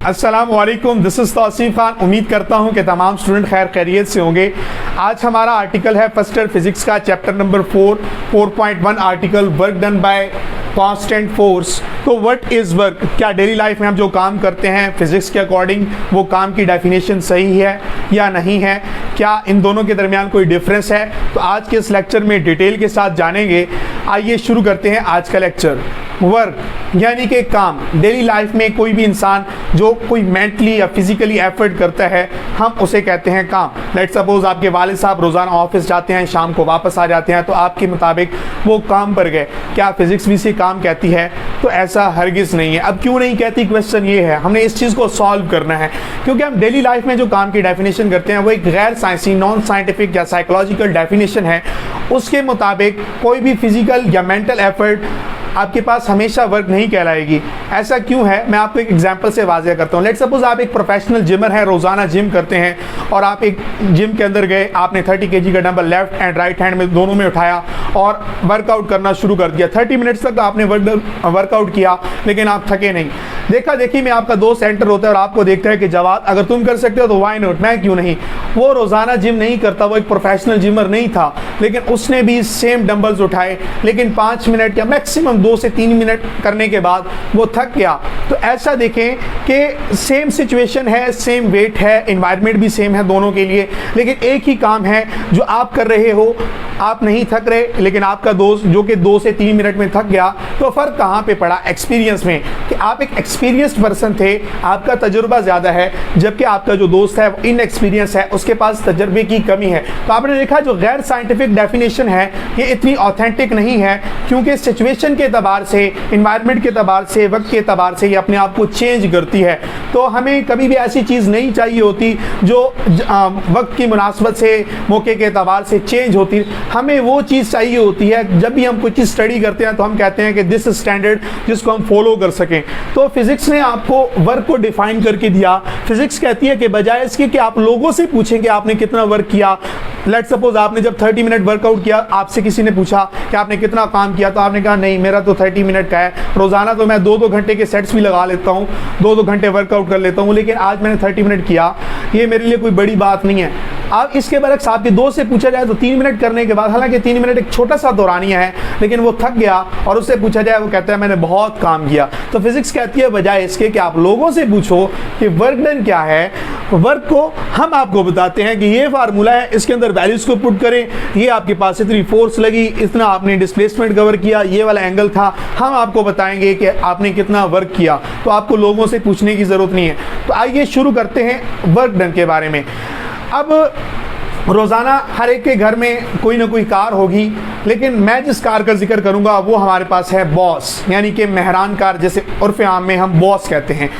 अस्सलामुअलैकुम, this is Tausif Khan. उम्मीद करता हूं कि तमाम स्टूडेंट खैर खैरियत से होंगे। आज हमारा आर्टिकल है फर्स्ट ईयर फिजिक्स का chapter number 4.1 article work done by constant force. तो व्हाट इज़ वर्क? क्या डेली लाइफ में हम जो काम करते हैं फिजिक्स के अकॉर्डिंग वो काम की डेफिनेशन सही है या नहीं है? क्या इन दोनों के दरमियान कोई डिफरेंस है? तो आज के इस लेक्चर में डिटेल के साथ जानेंगे। आइए शुरू करते हैं आज का लेक्चर। वर्क यानी कि काम। डेली लाइफ में कोई भी इंसान जो कोई मेंटली या फिजिकली एफर्ट करता है हम उसे कहते हैं काम। लेट सपोज आपके वालिद साहब रोज़ाना ऑफिस जाते हैं, शाम को वापस आ जाते हैं, तो आपके मुताबिक वो काम पर गए। क्या फिजिक्स भी इसे काम कहती है? तो ऐसा हरगिज़ नहीं है। अब क्यों नहीं कहती, क्वेश्चन ये है, हमने इस चीज़ को सॉल्व करना है। क्योंकि हम डेली लाइफ में जो काम की डेफिनेशन करते हैं वो एक गैर साइंसी, नॉन साइंटिफिक या साइकोलॉजिकल डेफिनेशन है। उसके मुताबिक कोई भी फिजिकल या मेंटल एफर्ट आपके पास हमेशा वर्क नहीं कहलाएगी। ऐसा क्यों है, मैं आपको एक एग्जांपल से वाज़ेह करता हूँ। लेट सपोज आप एक प्रोफेशनल जिमर हैं, रोज़ाना जिम करते हैं और आप एक जिम के अंदर गए, आपने 30 kg का dumbbell left and right hand में दोनों में उठाया और वर्कआउट करना शुरू कर दिया। 30 मिनट्स तक आपने वर्कआउट किया लेकिन आप थके नहीं। देखा देखी में आपका दोस्त एंटर होता है और आपको देखता है कि जवाद, अगर तुम कर सकते हो तो वाई नॉट, मैं क्यों नहीं। वो रोज़ाना जिम नहीं करता, वो एक प्रोफेशनल जिमर नहीं था, लेकिन उसने भी सेम डंबल्स उठाए, लेकिन 5 मिनट या मैक्सिमम 2 से 3 मिनट करने के बाद वो थक गया। तो ऐसा देखें कि सेम सिचुएशन है, सेम वेट है, एनवायरनमेंट भी सेम है दोनों के लिए, लेकिन एक ही काम है जो आप कर रहे हो, आप नहीं थक रहे, लेकिन आपका दोस्त जो कि 2 से 3 मिनट में थक गया। तो फ़र्क कहाँ पे पड़ा? एक्सपीरियंस में, कि आप एक एक्सपीरियंस्ड पर्सन थे, आपका तजुर्बा ज़्यादा है, जबकि आपका जो दोस्त है वो इनएक्सपीरियंस है, उसके पास तजर्बे की कमी है। तो आपने देखा जो गैर साइंटिफिक डेफिनेशन है ये इतनी ऑथेंटिक नहीं है, क्योंकि सिचुएशन के एतबार से, इन्वायरमेंट के एतबार से, वक्त के एतबार से ये अपने आप को चेंज करती है। तो हमें कभी भी ऐसी चीज़ नहीं चाहिए होती जो वक्त की मुनासबत से, मौके के एतबार से चेंज होती। हमें वो चीज़ चाहिए होती है जब भी हम कुछ चीज़ स्टडी करते हैं तो हम कहते हैं कि दिस स्टैंडर्ड, जिसको हम फॉलो कर सकें। तो फिजिक्स ने आपको वर्क को डिफाइन करके दिया। फिजिक्स कहती है कि बजाय इसके कि आप लोगों से पूछें कि आपने कितना वर्क किया, लेट सपोज आपने जब 30 मिनट वर्कआउट किया, आपसे किसी ने पूछा कि आपने कितना काम किया, तो आपने कहा नहीं मेरा तो 30 मिनट का है, रोज़ाना तो मैं 2-2 घंटे के सेट्स भी लगा लेता हूँ, 2-2 घंटे वर्कआउट कर लेता हूँ, लेकिन आज मैंने 30 मिनट किया, ये मेरे लिए कोई बड़ी बात नहीं है। अब इसके बरक्स आपके दोस्त से पूछा जाए तो 3 मिनट करने के बाद, हालांकि 3 मिनट एक छोटा सा दौरानिया है, लेकिन वो थक गया और उससे पूछा जाए वो कहता है मैंने बहुत काम किया। तो फिजिक्स कहती है बजाय इसके कि आप लोगों से पूछो कि वर्क डन क्या है, वर्क को हम आपको बताते हैं कि ये फार्मूला है, इसके अंदर वैल्यूज को पुट करें, ये आपके पास इतनी फोर्स लगी, इतना आपने डिस्प्लेसमेंट कवर किया, ये वाला एंगल था, हम आपको बताएंगे कि आपने कितना वर्क किया। तो आपको लोगों से पूछने की ज़रूरत नहीं है। तो आइए शुरू करते हैं वर्क डन के बारे में। अब रोज़ाना हर एक के घर में कोई ना कोई कार होगी, लेकिन मैं जिस कार का जिक्र करूंगा वो हमारे पास है बॉस, यानी कि मेहरान कार, जैसे उर्फ़ आम में हम बॉस कहते हैं।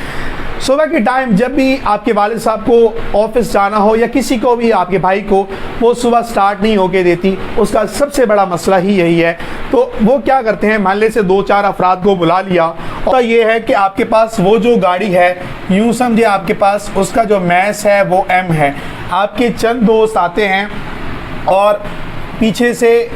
सुबह के टाइम जब भी आपके वालिद साहब को ऑफिस जाना हो या किसी को भी, आपके भाई को, वो सुबह स्टार्ट नहीं होके देती, उसका सबसे बड़ा मसला ही यही है। तो वो क्या करते हैं, मोहल्ले से 2-4 अफराद को बुला लिया, और ये है कि आपके पास वो जो गाड़ी है, यूँ समझे आपके पास उसका जो मैस है वो M है। आपके चंद दोस्त आते हैं और पीछे से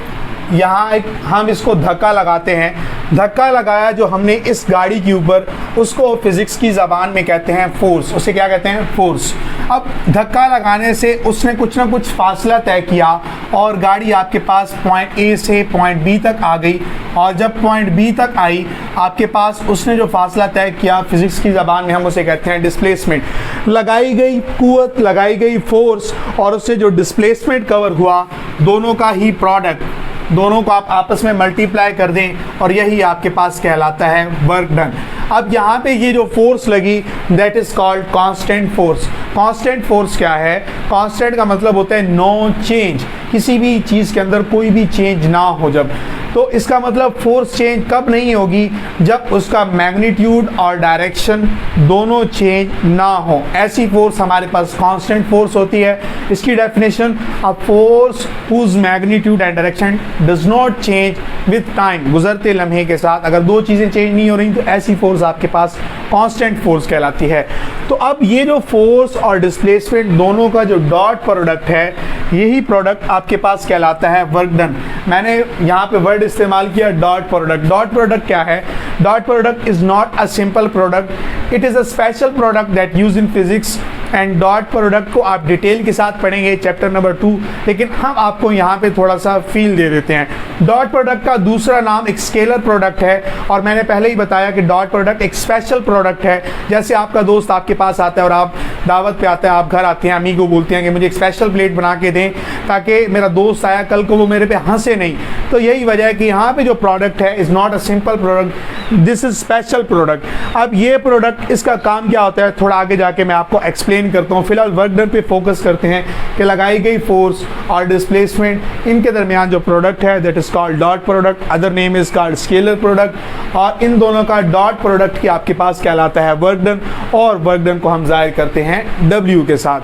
यहाँ एक हम इसको धक्का लगाते हैं। धक्का लगाया जो हमने इस गाड़ी के ऊपर, उसको फिज़िक्स की ज़बान में कहते हैं फोर्स। उसे क्या कहते हैं? फोर्स। अब धक्का लगाने से उसने कुछ ना कुछ फासला तय किया और गाड़ी आपके पास पॉइंट A से पॉइंट B तक आ गई, और जब पॉइंट B तक आई आपके पास, उसने जो फासला तय किया फिज़िक्स की ज़बान में हम उसे कहते हैं डिस्प्लेसमेंट। लगाई गई कुव्वत, लगाई गई फोर्स और उससे जो डिस्प्लेसमेंट कवर हुआ, दोनों का ही प्रोडक्ट, दोनों को आप आपस में मल्टीप्लाई कर दें और यही आपके पास कहलाता है वर्क डन। अब यहाँ पे ये जो फोर्स लगी that is called constant force. Constant force क्या है? कांस्टेंट का मतलब होता है नो चेंज, किसी भी चीज़ के अंदर कोई भी चेंज ना हो। जब तो इसका मतलब फोर्स चेंज कब नहीं होगी? जब उसका मैग्नीट्यूड और डायरेक्शन दोनों चेंज ना हो, ऐसी फोर्स हमारे पास कांस्टेंट फोर्स होती है। इसकी definition, a force whose magnitude and direction does not change with time. गुजरते लम्हे के साथ अगर दो चीज़ें चेंज नहीं हो रही तो ऐसी फोर्स आपके पास कांस्टेंट फोर्स कहलाती है। तो अब ये जो फोर्स और डिस्प्लेसमेंट दोनों का जो डॉट प्रोडक्ट है, यही प्रोडक्ट आपके पास कहलाता है वर्क डन। मैंने यहाँ पे वर्ड इस्तेमाल किया डॉट प्रोडक्ट। डॉट प्रोडक्ट क्या है? Dot product is not a simple product, it is a special product that use in physics. And dot product को आप डिटेल के साथ पढ़ेंगे चैप्टर नंबर 2, लेकिन हम आपको यहाँ पे थोड़ा सा फील दे देते हैं। डॉट प्रोडक्ट का दूसरा नाम एक स्केलर प्रोडक्ट है, और मैंने पहले ही बताया कि डॉट प्रोडक्ट एक स्पेशल प्रोडक्ट है। जैसे आपका दोस्त आपके पास आता है और आप दावत पे आते हैं, आप घर आते हैं, अम्मी को बोलते हैं कि मुझे एक स्पेशल प्लेट बना के दें ताकि मेरा दोस्त आया कल को वो मेरे पे हंसे नहीं। तो यही वजह है कि यहाँ पे जो प्रोडक्ट है is not a simple product, this is special product. अब ये प्रोडक्ट, इसका काम क्या होता है थोड़ा आगे जाके मैं आपको एक्सप्लेन करता हूँ। फिलहाल वर्क डन पे फोकस करते हैं कि लगाई गई फोर्स और डिस्प्लेसमेंट, इनके दरमियान जो प्रोडक्ट है that is called dot product, other name is called scalar product, और इन दोनों का डॉट प्रोडक्ट की आपके पास कहलाता है वर्क डन, और वर्क डन को हम जाहिर करते हैं W के साथ।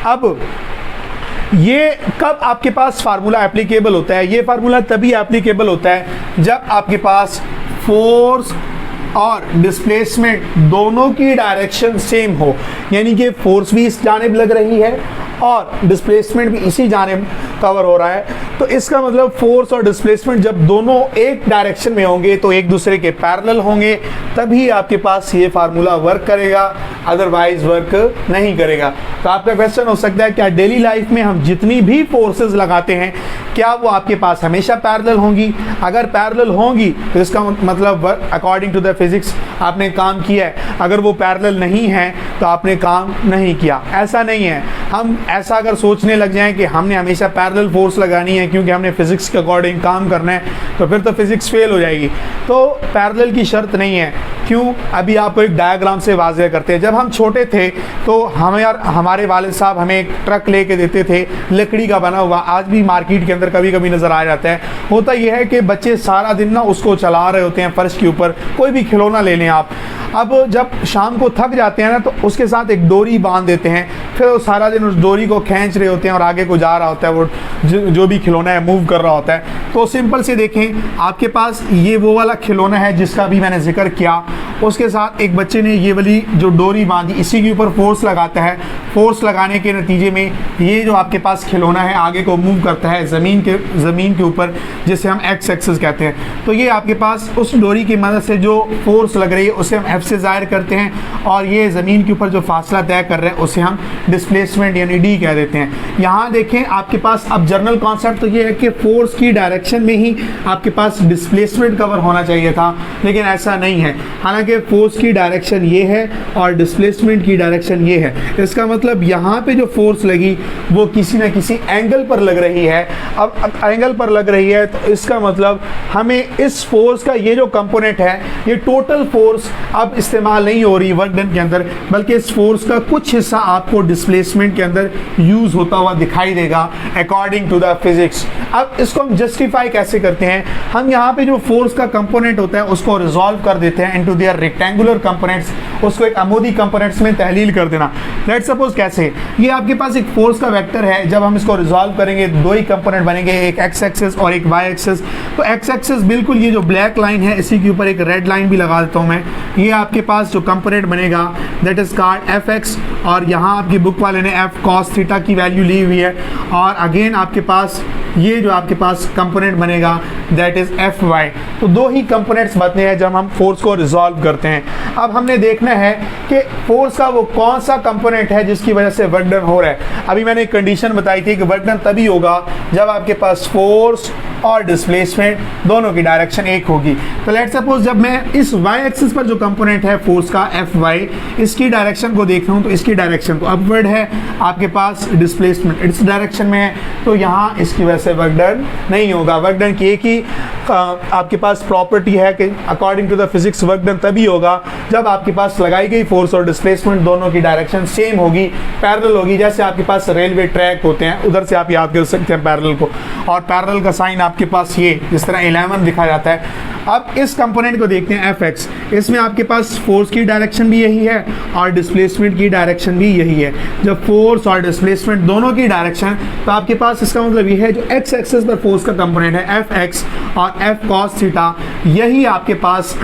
अब ये कब आपके पास फार्मूला एप्लीकेबल होता है? ये फार्मूला तभी एप्लीकेबल होता है जब आपके पास फोर्स और डिस्प्लेसमेंट दोनों की डायरेक्शन सेम हो, यानी कि फोर्स भी इस जानिब लग रही है और डिस्प्लेसमेंट भी इसी जानिब कवर हो रहा है। तो इसका मतलब फोर्स और डिस्प्लेसमेंट जब दोनों एक डायरेक्शन में होंगे तो एक दूसरे के पैरेलल होंगे, तभी आपके पास ये फार्मूला वर्क करेगा, अदरवाइज वर्क नहीं करेगा। तो आपका क्वेश्चन हो सकता है क्या डेली लाइफ में हम जितनी भी फोर्सेस लगाते हैं क्या वो आपके पास हमेशा पैरेलल होंगी? अगर पैरेलल होंगी तो इसका मतलब अकॉर्डिंग टू द फिजिक्स आपने काम किया है, अगर वो पैरेलल नहीं है तो आपने काम नहीं किया। ऐसा नहीं है, हम ऐसा अगर सोचने लग जाएं कि हमने हमेशा पैरेलल फोर्स लगानी है क्योंकि हमने फिजिक्स के अकॉर्डिंग काम करना है, तो फिर तो फिजिक्स फेल हो जाएगी। तो पैरेलल की शर्त नहीं है। क्यों? अभी आपको एक डायग्राम से वाज़ेह करते हैं। जब हम छोटे थे तो हमारे वालिद साहब हमें एक ट्रक लेके देते थे लकड़ी का बना हुआ, आज भी मार्केट के अंदर कभी कभी नज़र आ जाता है। होता यह है कि बच्चे सारा दिन ना उसको चला रहे होते हैं फर्श के ऊपर, कोई भी खिलौना ले लें आप। अब जब शाम को थक जाते हैं ना तो उसके साथ एक डोरी बांध देते हैं, फिर वो सारा दिन उस डोरी को खींच रहे होते हैं और आगे को जा रहा होता है, वो जो भी खिलौना है मूव कर रहा होता है। तो सिंपल से देखें, आपके पास ये वो वाला खिलौना है जिसका भी मैंने जिक्र किया, उसके साथ एक बच्चे ने ये वाली जो डोरी बांधी, इसी के ऊपर फोर्स लगाता है। फोर्स लगाने के नतीजे में ये जो आपके पास खिलौना है आगे को मूव करता है ज़मीन के ऊपर, जिसे हम एक्स एक्सिस कहते हैं। तो ये आपके पास उस डोरी की मदद से जो फोर्स लग रही है उसे हम एफ से ज़ाहिर करते हैं, और ये ज़मीन के ऊपर जो फासला तय कर रहे हैं उसे हम डिस्प्लेसमेंट यानी डी कह देते हैं। यहाँ देखें आपके पास अब जनरल कॉन्सेप्ट तो ये है कि फोर्स की डायरेक्शन में ही आपके पास डिस्प्लेसमेंट कवर होना चाहिए था, लेकिन ऐसा नहीं है। हालांकि फोर्स की डायरेक्शन ये है और डिस्प्लेसमेंट की डायरेक्शन ये है। इसका मतलब यहाँ पे जो फोर्स लगी वो किसी न किसी एंगल पर लग रही है। अब एंगल पर लग रही है तो इसका मतलब हमें इस फोर्स का ये जो कंपोनेंट है, ये टोटल फोर्स अब इस्तेमाल नहीं हो रही वर्क डन के अंदर, बल्कि इस फोर्स का कुछ हिस्सा आपको डिस्प्लेसमेंट के अंदर यूज होता हुआ दिखाई देगा अकॉर्डिंग टू द फिजिक्स। अब इसको हम जस्टिफाई कैसे करते हैं? हम यहाँ पे जो फोर्स का कंपोनेंट होता है उसको रिजॉल्व कर देते हैं इनटू देयर रेक्टेंगुलर कंपोनेंट्स, उसको एक अमूदी कंपोनेंट्स में तहलील कर देना। लेट्स सपोज कैसे, ये आपके पास एक फोर्स का वेक्टर है, जब हम इसको रिजॉल्व करेंगे दो ही कंपोनेंट बनेंगे, एक एक्स एक्सिस और एक वाई एक्सिस। तो एक्स एक्सिस बिल्कुल ये जो ब्लैक लाइन है इसी के ऊपर एक रेड लाइन भी लगा देता हूँ मैं। ये आपके पास जो कंपोनेंट बनेगा that is called F x, और यहाँ आपकी बुक वाले ने एफ कॉस थीटा की वैल्यू ली हुई है, और अगेन आपके पास ये जो आपके पास कंपोनेंट बनेगा दैट इज एफ वाई। तो दो ही कंपोनेंट्स बनते हैं जब हम फोर्स को रिजॉल्व करते हैं। अब हमने देखना है कि फोर्स का वो कौन सा कंपोनेंट है जिसकी वजह से वर्क डन हो रहा है। अभी मैंने एक कंडीशन बताई थी कि वर्क डन तभी होगा जब आपके पास फोर्स और डिस्प्लेसमेंट दोनों की डायरेक्शन एक होगी। तो लेट सपोज जब मैं इस वाई एक्सिस पर जो कंपोनेंट है फोर्स का एफ वाई, इसकी डायरेक्शन को देख रहा हूँ तो इसकी डायरेक्शन तो अपवर्ड है, आपके पास डिस्प्लेसमेंट इस डायरेक्शन में है, तो यहाँ इसकी वजह से वर्क डन नहीं होगा। वर्क डन की एक ही आपके पास प्रॉपर्टी है कि according to the physics work done तभी होगा जब आपके पास लगाई गई फोर्स और डिस्प्लेसमेंट दोनों की डायरेक्शन सेम होगी, पैरेलल होगी। जैसे आपके पास रेलवे ट्रैक होते हैं, उधर से आप याद कर सकते हैं पैरेलल को, और पैरेलल का साइन आपके पास ये जिस तरह 11 दिखा जाता है। अब इस कंपोनेंट को देखते हैं एफ एक्स, इसमें आपके पास फोर्स की डायरेक्शन भी यही है और डिस्प्लेसमेंट की डायरेक्शन भी यही है। जब फोर्स और डिस्प्लेसमेंट दोनों की डायरेक्शन, तो आपके पास इसका मतलब ये है जो एक्स एक्सिस पर फोर्स का कंपोनेंट है एफ एक्स और एफ कॉस थीटा, यही आपके पास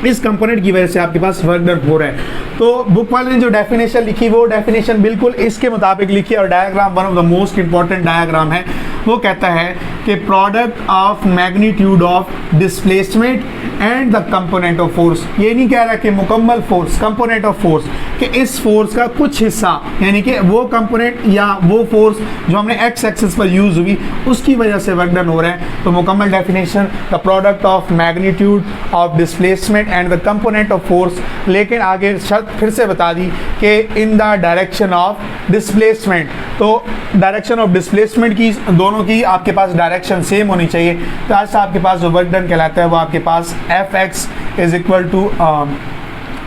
इस कंपोनेंट की वजह से आपके पास वर्क डन हो रहा है। तो बुक वाले ने जो डेफिनेशन लिखी वो डेफिनेशन बिल्कुल इसके मुताबिक लिखी है, और diagram one of the most important diagram है। वो कहता है कि product of magnitude of displacement and the component of force. ये नहीं कह रहा कि मुकम्मल फोर्स, कंपोनेंट ऑफ फोर्स, कि इस फोर्स का कुछ हिस्सा, यानी कि वो कंपोनेंट या वो फोर्स जो हमने एक्स एक्सिस पर यूज हुई उसकी वजह से वर्क डन हो रहा है। तो मुकम्मल definition, the product of magnitude of displacement and the component of force, लेकिन आगे शर्त फिर से बता दी कि in the direction of displacement. तो डायरेक्शन ऑफ डिस्प्लेसमेंट की दोनों की आपके पास डायरेक्शन सेम होनी चाहिए। तो आज आपके पास जो वर्क डन कहलाता है वो आपके पास F X is equal to,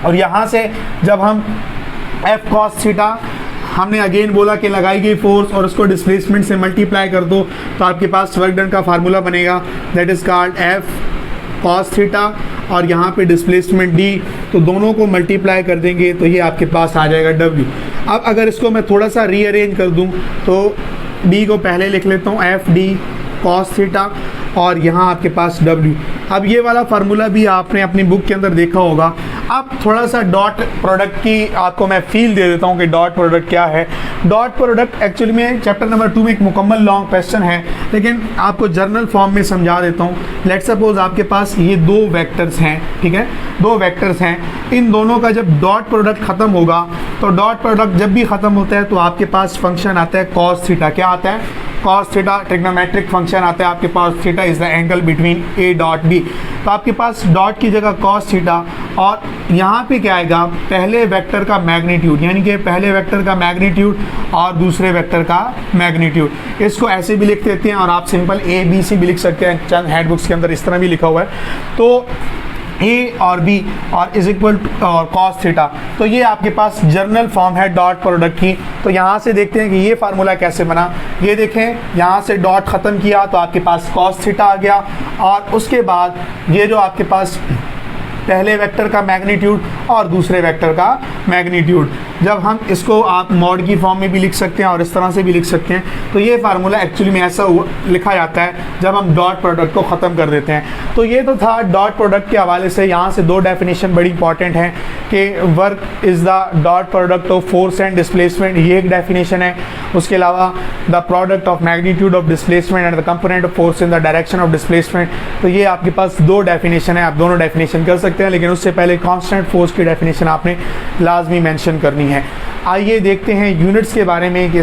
और यहाँ से जब हम एफ कॉस थीटा हमने अगेन बोला कि लगाई गई फोर्स और उसको डिस्प्लेसमेंट से मल्टीप्लाई कर दो तो आपके पास वर्क डन का फार्मूला बनेगा, that is called F cos theta, और यहाँ पे डिस्प्लेसमेंट डी, तो दोनों को मल्टीप्लाई कर देंगे तो ये आपके पास आ जाएगा डब्ल्यू। अब अगर इसको मैं थोड़ा सा रीअरेंज कर दूँ तो डी को पहले लिख लेता हूँ एफ डी कॉस थीटा, और यहाँ आपके पास W। अब ये वाला फार्मूला भी आपने अपनी बुक के अंदर देखा होगा। अब थोड़ा सा डॉट प्रोडक्ट की आपको मैं फील दे देता हूँ कि डॉट प्रोडक्ट क्या है। डॉट प्रोडक्ट एक्चुअली में चैप्टर नंबर 2 में एक मुकम्मल लॉन्ग क्वेश्चन है, लेकिन आपको जर्नल फॉर्म में समझा देता हूँ। लेट्स सपोज आपके पास ये दो वेक्टर्स हैं, ठीक है, दो वेक्टर्स हैं, इन दोनों का जब डॉट प्रोडक्ट ख़त्म होगा तो डॉट प्रोडक्ट जब भी ख़त्म होता है तो आपके पास फंक्शन आता है कॉस थीटा। क्या आता है? Cos theta. ट्रिग्नोमेट्रिक फंक्शन आता है आपके पास, theta is the angle between A dot B. तो आपके पास डॉट की जगह कॉस थीटा, और यहाँ पे क्या आएगा, पहले वेक्टर का मैग्नीट्यूड, यानी कि पहले वेक्टर का मैग्नीट्यूड और दूसरे वेक्टर का मैग्नीट्यूड। इसको ऐसे भी लिख देते हैं और आप सिंपल ए बी सी भी लिख सकते हैं, चंद हैंड बुक्स के अंदर इस तरह भी लिखा हुआ है। तो ए और बी और इज इक्वल टू और कॉस थीटा। तो ये आपके पास जर्नल फॉर्म है डॉट प्रोडक्ट की। तो यहाँ से देखते हैं कि ये फार्मूला कैसे बना। ये देखें, यहाँ से डॉट ख़त्म किया तो आपके पास कॉस थीटा आ गया, और उसके बाद ये जो आपके पास पहले वेक्टर का मैग्नीट्यूड और दूसरे वेक्टर का मैग्नीट्यूड, जब हम इसको आप मॉड की फॉर्म में भी लिख सकते हैं और इस तरह से भी लिख सकते हैं। तो ये फार्मूला एक्चुअली में ऐसा लिखा जाता है जब हम डॉट प्रोडक्ट को ख़त्म कर देते हैं। तो ये तो था डॉट प्रोडक्ट के हवाले से। यहाँ से दो डेफिनेशन बड़ी इंपॉर्टेंट हैं कि work is the dot product of force and displacement, ये एक डेफिनेशन है। उसके अलावा the product of magnitude of displacement and the component of force in the direction of displacement. तो ये आपके पास दो डेफिनेशन है, आप दोनों डेफिनेशन कर सकते हैं, लेकिन उससे पहले कांस्टेंट फोर्स की डेफिनेशन आपने लाजमी मेंशन करनी है। आइए देखते हैं यूनिट्स के बारे में कि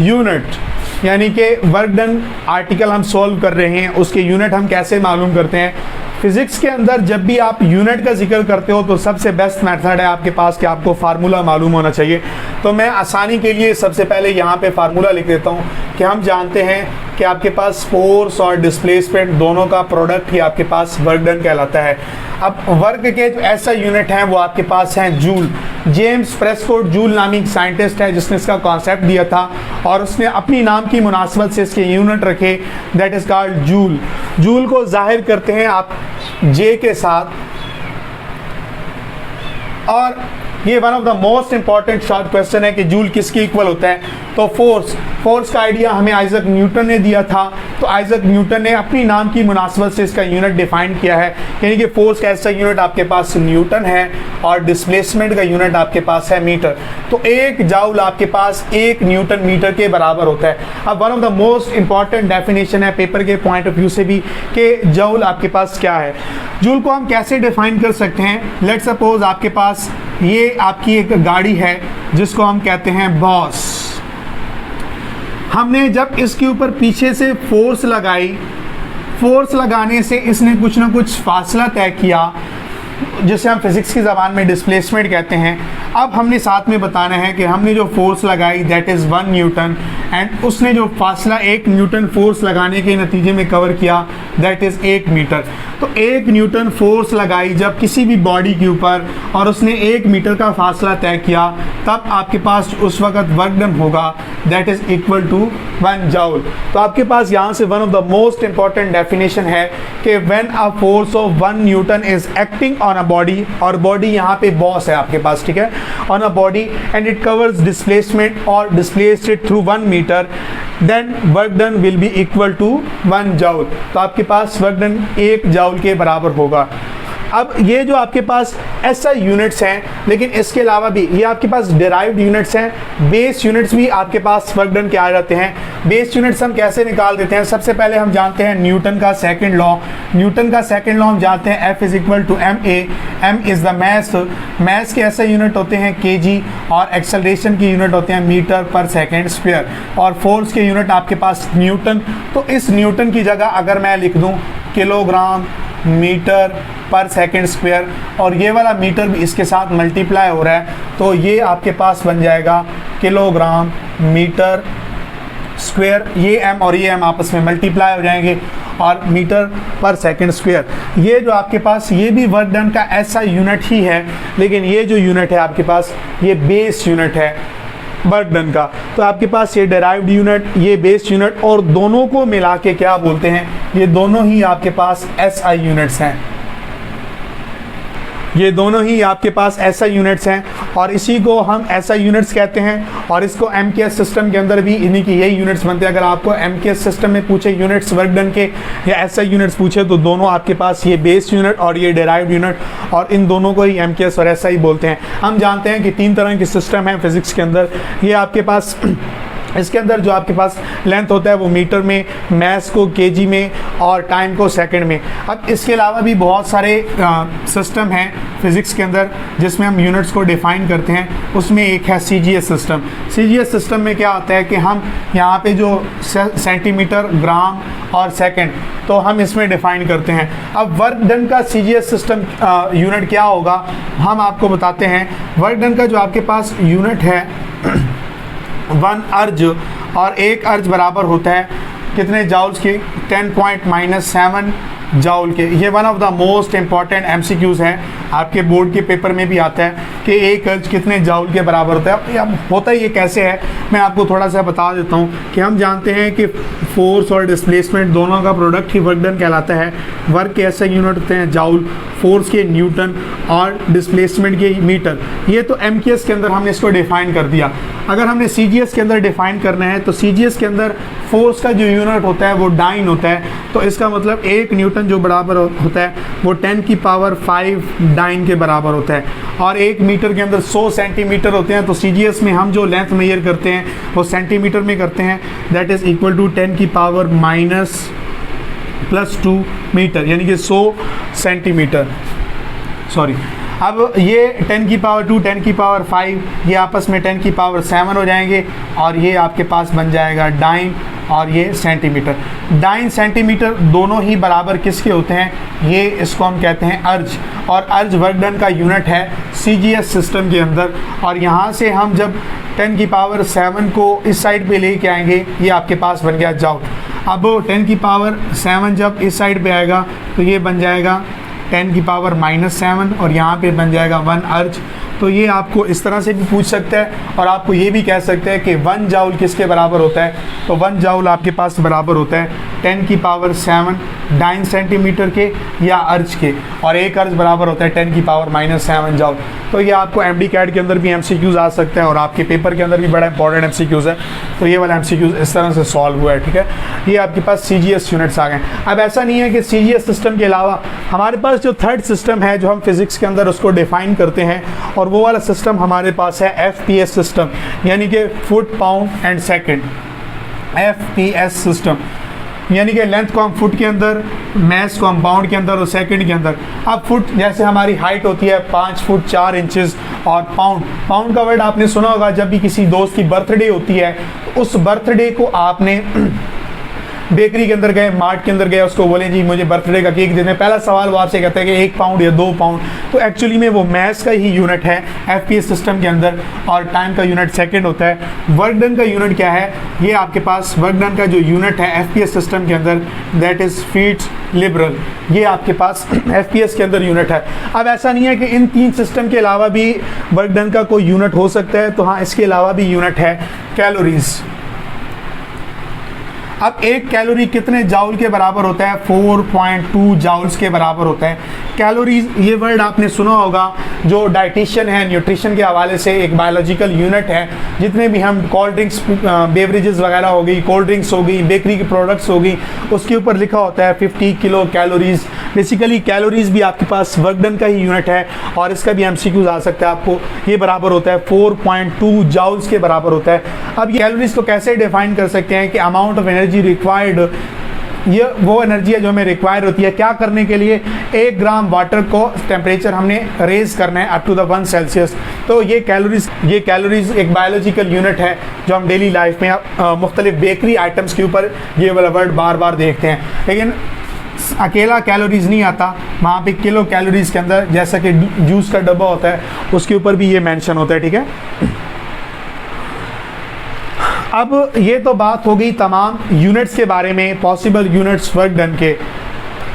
यूनिट यानी कि वर्क डन आर्टिकल हम सॉल्व कर रहे हैं, उसके यूनिट हम कैसे मालूम करते हैं। फिजिक्स के अंदर जब भी आप यूनिट का जिक्र करते हो तो सबसे बेस्ट मेथड है आपके पास कि आपको फार्मूला मालूम होना चाहिए। तो मैं आसानी के लिए सबसे पहले यहाँ पे फार्मूला लिख देता हूँ कि हम जानते हैं कि आपके पास फोर्स और डिस्प्लेसमेंट दोनों का प्रोडक्ट ही आपके पास वर्क डन कहलाता है। अब वर्क के जो ऐसा यूनिट हैं वो आपके पास हैं जूल। जेम्स प्रेस्कोट जूल नामी एक साइंटिस्ट है जिसने इसका कॉन्सेप्ट दिया था, और उसने अपनी नाम की मुनासबत से इसके यूनिट रखे, that is called joule. Joule को जाहिर करते हैं आप जे के साथ, और ये one of the most important short question है कि जूल किसके इक्वल होता है। तो फोर्स का आइडिया हमें आइजक न्यूटन ने दिया था, तो आइजक न्यूटन ने अपनी नाम की मुनासबत से इसका यूनिट डिफाइन किया है, यानी कि फोर्स का ऐसा यूनिट आपके पास न्यूटन है और डिस्प्लेसमेंट का यूनिट आपके पास है मीटर। तो एक जाउल आपके पास एक न्यूटन मीटर के बराबर होता है। अब one of the most important definition है पेपर के पॉइंट ऑफ व्यू से भी कि जाउल आपके पास क्या है। जूल को हम कैसे डिफाइन कर सकते हैं। लेट सपोज आपके पास ये आपकी एक गाड़ी है जिसको हम कहते हैं बॉस। हमने जब इसके ऊपर पीछे से फोर्स लगाई, फोर्स लगाने से इसने कुछ ना कुछ फासला तय किया, जिसे हम फिजिक्स की ज़बान में डिस्प्लेसमेंट कहते हैं। अब हमने साथ में बताना है कि हमने जो फोर्स लगाई दैट इज़ 1 न्यूटन, एंड उसने जो फासला 1 न्यूटन फोर्स लगाने के नतीजे में कवर किया दैट इज़ 1 मीटर। तो 1 न्यूटन फोर्स लगाई जब किसी भी बॉडी के ऊपर और उसने 1 मीटर का फासला तय किया, तब आपके पास उस वक्त वर्क डन होगा that is equal to 1 joule. तो आपके पास यहाँ से one of the most important definition है कि when a force of 1 newton is acting on a body, और बॉडी यहाँ पे बॉस है आपके पास, ठीक है, on a body and it covers displacement और displaced it through 1 metre, then work done will be equal to 1 joule. तो आपके पास वर्क डन 1 जूल के बराबर होगा। अब ये जो आपके पास SI यूनिट्स हैं, लेकिन इसके अलावा भी ये आपके पास डिराइव्ड यूनिट्स हैं, बेस यूनिट्स भी आपके पास वर्क डन के आ जाते हैं। बेस यूनिट्स हम कैसे निकाल देते हैं? सबसे पहले हम जानते हैं न्यूटन का सेकंड लॉ। न्यूटन का सेकंड लॉ हम जानते हैं F is equal to ma, m is the mass के SI यूनिट होते हैं kg, और एक्सेलरेशन की यूनिट होते हैं मीटर पर सेकेंड स्क्वायर, और फोर्स के यूनिट आपके पास न्यूटन। तो इस न्यूटन की जगह अगर मैं लिख दूं किलोग्राम मीटर पर सेकेंड स्क्वायर, और ये वाला मीटर भी इसके साथ मल्टीप्लाई हो रहा है, तो ये आपके पास बन जाएगा किलोग्राम मीटर स्क्वायर। ये m और ये m आपस में मल्टीप्लाई हो जाएंगे, और मीटर पर सेकेंड स्क्वायर। ये जो आपके पास ये भी वर्क डन का SI यूनिट ही है, लेकिन ये जो यूनिट है आपके पास ये बेस यूनिट है वर्क डन का। तो आपके पास ये डेराइव्ड यूनिट, ये बेस यूनिट, और दोनों को मिला के क्या बोलते हैं? ये दोनों ही आपके पास SI यूनिट्स हैं। ये दोनों ही आपके पास SI यूनिट्स हैं, और इसी को हम SI यूनिट्स कहते हैं। और इसको MKS सिस्टम के अंदर भी इन्हीं की यही यूनिट्स बनते हैं। अगर आपको MKS सिस्टम में पूछे यूनिट्स वर्क डन के या SI यूनिट्स पूछे, तो दोनों आपके पास ये बेस यूनिट और ये डेराइव्ड यूनिट, और इन दोनों को ही MKS और SI बोलते हैं। हम जानते हैं कि 3 तरह के सिस्टम हैं फिजिक्स के अंदर। ये आपके पास इसके अंदर जो आपके पास लेंथ होता है वो मीटर में, मैस को केजी में, और टाइम को सेकंड में। अब इसके अलावा भी बहुत सारे सिस्टम हैं फिज़िक्स के अंदर जिसमें हम यूनिट्स को डिफ़ाइन करते हैं। उसमें एक है CGS सिस्टम। CGS सिस्टम में क्या होता है कि हम यहाँ पे जो सेंटीमीटर, ग्राम और सेकंड, तो हम इसमें डिफ़ाइन करते हैं। अब वर्क डन का CGS सिस्टम यूनिट क्या होगा, हम आपको बताते हैं। वर्क डन का जो आपके पास यूनिट है 1 अर्ज, और 1 अर्ज बराबर होता है कितने जाउल्स के? 10.-7 जाउल के। ये one of the most important MCQs है, आपके बोर्ड के पेपर में भी आता है कि 1 अर्ज कितने जाउल के बराबर होता है। अब होता ये कैसे है, मैं आपको थोड़ा सा बता देता हूँ कि हम जानते हैं कि फोर्स और डिस्प्लेसमेंट दोनों का प्रोडक्ट ही वर्क डन कहलाता है। वर्क के SI यूनिट होते हैं जाउल, फोर्स के न्यूटन, और डिस्प्लेसमेंट के मीटर। ये तो MKS के अंदर हमने इसको डिफ़ाइन कर दिया। अगर हमने CGS के अंदर डिफ़ाइन करना है, तो CGS के अंदर फोर्स का जो यूनिट होता है वो डाइन होता है। तो इसका मतलब 1 न्यूटन जो बराबर होता है वो 10⁵ डाइन के बराबर होता है, और 1 मीटर के अंदर 100 सेंटीमीटर होते हैं। तो CGS में हम जो लेंथ मेजर करते हैं वो सेंटीमीटर में करते हैं, that is equal to 10⁻⁻² metre, यानी कि 100 सेंटीमीटर। सॉरी, अब ये 10⁻², 10⁵, ये आपस में 10⁻7 हो जाएंगे, और ये आपके पास बन जाएगा डाइन, और ये सेंटीमीटर। डाइन सेंटीमीटर दोनों ही बराबर किसके होते हैं? ये इसको हम कहते हैं अर्ज, और अर्ज वर्क डन का यूनिट है CGS सिस्टम के अंदर। और यहाँ से हम जब 10⁻7 को इस साइड पे लेके आएंगे, ये आपके पास बन गया जाउल। अब 10⁻7 जब इस साइड पे आएगा तो ये बन जाएगा 10⁻⁻7, और यहाँ पे बन जाएगा 1 अर्ज। तो ये आपको इस तरह से भी पूछ सकता है, और आपको ये भी कह सकते हैं कि 1 जाउल किसके बराबर होता है? तो 1 जाउल आपके पास बराबर होता है 10⁻7 डाइन सेंटीमीटर के या अर्ज के, और 1 अर्ज बराबर होता है 10⁻⁻7 जाउल। तो ये आपको MD CAT के अंदर भी MCQs आ सकते हैं, और आपके पेपर के अंदर भी बड़ा इंपॉर्टेंट MCQs है। तो ये वाला MCQs इस तरह से सॉल्व हुआ है, ठीक है। ये आपके पास CGS यूनिट्स आ गए। अब ऐसा नहीं है कि CGS सिस्टम के अलावा हमारे पास जो थर्ड सिस्टम है जो हम फिज़िक्स के अंदर उसको डिफ़ाइन करते हैं, और वो वाला सिस्टम हमारे पास है FPS सिस्टम, यानी कि foot, pound and second. FPS system यानी कि लेंथ को हम फुट के अंदर, मैस को हम पाउंड के अंदर, और सेकंड के अंदर। अब फुट जैसे हमारी हाइट होती है 5 फुट 4 इंचेस, और पाउंड का वर्ड आपने सुना होगा, जब भी किसी दोस्त की बर्थडे होती है तो उस बर्थडे को आपने बेकरी के अंदर गए, मार्ट के अंदर गए, उसको बोले जी मुझे बर्थडे का केक देने, पहला सवाल वो आपसे कहता है कि 1 पाउंड या 2 पाउंड। तो एक्चुअली में वो मैथ्स का ही यूनिट है FPS सिस्टम के अंदर, और टाइम का यूनिट सेकंड होता है। वर्क डन का यूनिट क्या है? ये आपके पास वर्क डन का जो यूनिट है FPS सिस्टम के अंदर, दैट इज़ फीट लिबरल। ये आपके पास FPS के अंदर यूनिट है। अब ऐसा नहीं है कि इन 3 सिस्टम के अलावा भी वर्क डन का कोई यूनिट हो सकता है, तो हाँ, इसके अलावा भी यूनिट है कैलोरीज। अब 1 कैलोरी कितने जाउल के बराबर होता है? 4.2 जाउल्स के बराबर होता है। कैलोरीज, ये वर्ड आपने सुना होगा, जो डाइटिशियन है, न्यूट्रिशन के हवाले से एक बायोलॉजिकल यूनिट है। जितने भी हम कोल्ड ड्रिंक्स, बेवरेजेस वगैरह हो गई, कोल्ड ड्रिंक्स हो गई, बेकरी की प्रोडक्ट्स हो गई, उसके ऊपर लिखा होता है 50 किलो कैलोरीज। बेसिकली कैलोरीज भी आपके पास वर्क डन का ही यूनिट है, और इसका भी एमसीक्यूज आ सकता है आपको। ये बराबर होता है 4.2 जाउल्स के बराबर होता है। अब ये कैलोरीज को कैसे डिफाइन कर सकते हैं कि अमाउंट ऑफ एनर्जी रिक्वायर्ड, ये वो एनर्जी है जो हमें रिक्वायर होती है क्या करने के लिए? 1 ग्राम वाटर को टेम्परेचर हमने रेज करना है अप टू द 1 सेल्सियस। तो ये कैलोरीज एक बायोलॉजिकल यूनिट है जो हम डेली लाइफ में मुख्तलिफ बेकरी आइटम्स के ऊपर ये वाला वर्ड बार बार देखते हैं। लेकिन अकेला कैलोरीज नहीं आता, वहाँ पे किलो कैलोरीज के अंदर, जैसा कि जूस का डब्बा होता है उसके ऊपर भी ये मेंशन होता है, ठीक है। अब ये तो बात हो गई तमाम यूनिट्स के बारे में, पॉसिबल यूनिट्स वर्क डन के।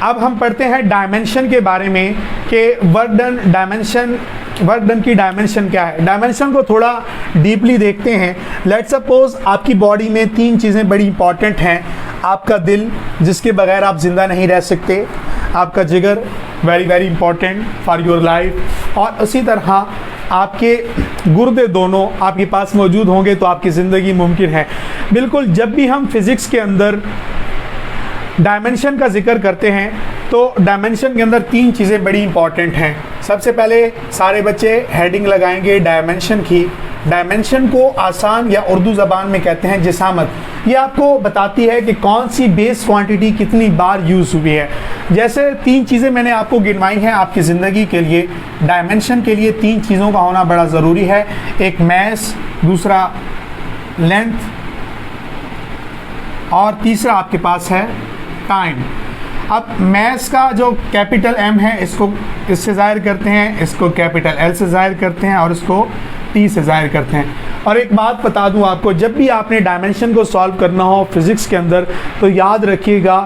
अब हम पढ़ते हैं डायमेंशन के बारे में कि वर्क डन की डायमेंशन क्या है। डायमेंशन को थोड़ा डीपली देखते हैं। लेट्स सपोज आपकी बॉडी में 3 चीज़ें बड़ी इंपॉर्टेंट हैं। आपका दिल, जिसके बगैर आप ज़िंदा नहीं रह सकते। आपका जिगर, very very important for your life. और उसी तरह आपके गुर्दे दोनों आपके पास मौजूद होंगे तो आपकी ज़िंदगी मुमकिन है। बिल्कुल, जब भी हम फिज़िक्स के अंदर डायमेंशन का जिक्र करते हैं तो डायमेंशन के अंदर 3 चीज़ें बड़ी इंपॉर्टेंट हैं। सबसे पहले सारे बच्चे हेडिंग लगाएंगे डायमेंशन की। डायमेंशन को आसान या उर्दू ज़बान में कहते हैं जिसामत। ये आपको बताती है कि कौन सी बेस क्वांटिटी कितनी बार यूज़ हुई है। जैसे 3 चीज़ें मैंने आपको गिनवाई हैं आपकी ज़िंदगी के लिए। डायमेंशन के लिए 3 चीज़ों का होना बड़ा ज़रूरी है। एक मैस, दूसरा लेंथ, और तीसरा आपके पास है टाइम। अब मैस का जो कैपिटल M है इसको इससे ज़ाहिर करते हैं, इसको कैपिटल L से ज़ाहिर करते हैं और इसको T से ज़ाहिर करते हैं। और एक बात बता दूं आपको, जब भी आपने डायमेंशन को सॉल्व करना हो फिज़िक्स के अंदर तो याद रखिएगा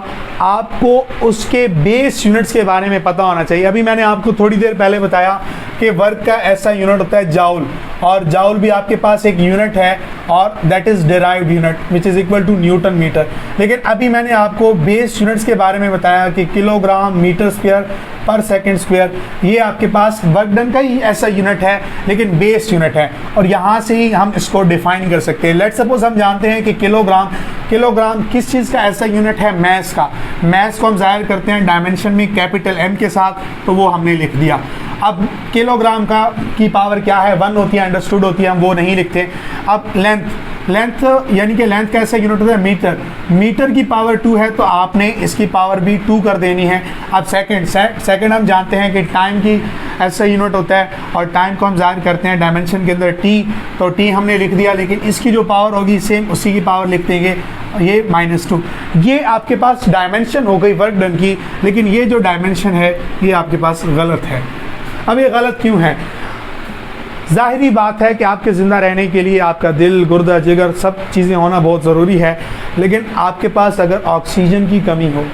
आपको उसके बेस यूनिट्स के बारे में पता होना चाहिए। अभी मैंने आपको थोड़ी देर पहले बताया कि वर्क का ऐसा यूनिट होता है जाउल, और जाउल भी आपके पास एक यूनिट है और that is derived unit which is equal to Newton metre. लेकिन अभी मैंने आपको बेस यूनिट्स के बारे में बताया कि किलोग्राम मीटर स्क्वायर पर सेकंड स्क्वायर, ये आपके पास वर्क डन का ही ऐसा यूनिट है लेकिन बेस यूनिट है, और यहाँ से ही हम इसको डिफाइन कर सकते हैं। लेट्स सपोज हम जानते हैं कि किलोग्राम किस चीज़ का ऐसा यूनिट है? मैस का। मैस को हम जाहिर करते हैं डायमेंशन में कैपिटल M के साथ, तो वो हमने लिख दिया। अब किलोग्राम की पावर क्या है? 1 होती है, अंडरस्टूड होती है, हम वो नहीं लिखते। अब लेंथ यानी कि लेंथ का ऐसा यूनिट होता है मीटर। मीटर की पावर 2 है तो आपने इसकी पावर भी 2 कर देनी है। अब सेकंड हम जानते हैं कि टाइम की ऐसा यूनिट होता है, और टाइम को हम जाहिर करते हैं डायमेंशन के अंदर T, तो T हमने लिख दिया। लेकिन इसकी जो पावर होगी सेम उसी की पावर लिख देंगे, ये -2। ये आपके पास डायमेंशन हो गई वर्क डन की। लेकिन ये जो डायमेंशन है ये आपके पास गलत है। अब ये गलत क्यों है? ज़ाहिरी बात है कि आपके ज़िंदा रहने के लिए आपका दिल, गुर्दा, जिगर सब चीज़ें होना बहुत ज़रूरी है। लेकिन आपके पास अगर ऑक्सीजन की कमी हो,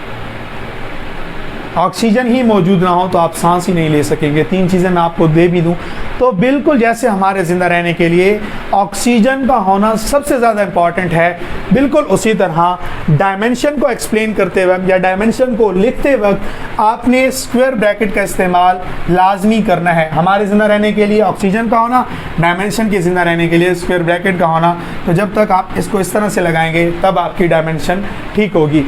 ऑक्सीजन ही मौजूद ना हो तो आप सांस ही नहीं ले सकेंगे। 3 चीज़ें मैं आपको दे भी दूं तो बिल्कुल जैसे हमारे ज़िंदा रहने के लिए ऑक्सीजन का होना सबसे ज़्यादा इम्पॉर्टेंट है, बिल्कुल उसी तरह डायमेंशन को एक्सप्लेन करते वक्त या डायमेंशन को लिखते वक्त आपने स्क्वायर ब्रैकेट का इस्तेमाल लाजमी करना है। हमारे ज़िंदा रहने के लिए ऑक्सीजन का होना, डायमेंशन के ज़िंदा रहने के लिए स्क्वायर ब्रैकेट का होना। तो जब तक आप इसको इस तरह से लगाएंगे तब आपकी डायमेंशन ठीक होगी।